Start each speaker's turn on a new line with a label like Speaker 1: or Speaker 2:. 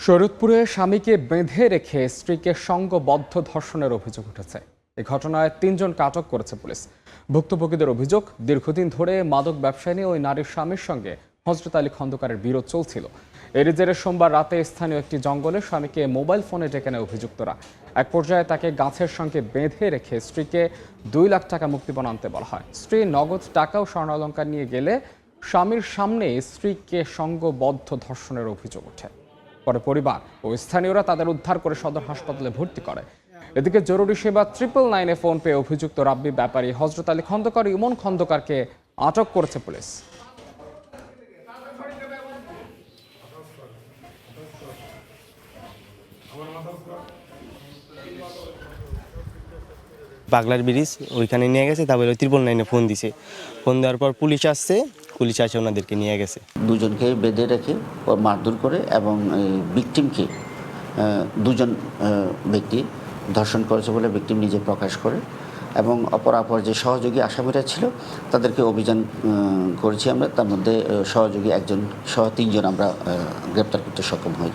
Speaker 1: শরীয়তপুরে স্বামীকে বেঁধে রেখে স্ত্রীকে সংঘবদ্ধ ধর্ষণের অভিযোগ উঠেছে। এই ঘটনায় ৩ জনকে আটক করেছে পুলিশ। ভুক্তভোগীদের অভিযোগ, দীর্ঘদিন ধরে মাদক ব্যবসায়ী ওই নারীর স্বামীর সঙ্গে হযরত আলী খন্দকারের বিরোধ চলছিল। এর জেরে সোমবার রাতে স্থানীয় একটি জঙ্গলে স্বামীকে মোবাইল ফোনে ডেকে নেয় অভিযুক্তরা। এক পর্যায়ে তাকে গাছের সঙ্গে বেঁধে রেখে স্ত্রীকে ২ লাখ টাকা মুক্তিপণ আনতে বলা হয়। স্ত্রী নগদ টাকা ও স্বর্ণালংকার নিয়ে গেলে স্বামীর সামনে স্ত্রীকে সংঘবদ্ধ ধর্ষণের অভিযোগ ওঠে। পরে পরিবার ও স্থানীয়রা তাদের উদ্ধার করে সদর হাসপাতালে ভর্তি করে। এদিকে জরুরি সেবা 999-এ ফোন পেয়ে অভিযুক্ত রাব্বি ব্যাপারী হযরত আলী খন্দকার ইমন খন্দকারকে আটক করেছে পুলিশ।
Speaker 2: বাগলার ব্রিজ ওইখানে নিয়ে গেছে, তারপরে 999-এ ফোন দিছে। ফোন দেওয়ার পর পুলিশ আসছে, পুলিশ আসে ওনাদেরকে নিয়ে গেছে।
Speaker 3: দুজনকে বেঁধে রেখে মারধর করে এবং ভিকটিমকে দুজন ব্যক্তি ধর্ষণ করেছে বলে ভিকটিম নিজে প্রকাশ করে এবং অপরাপর যে সহযোগী আসামিরা ছিল তাদেরকে অভিযান করেছি আমরা। তার মধ্যে সহযোগী একজন সহ 3 জন আমরা গ্রেপ্তার করতে সক্ষম হই।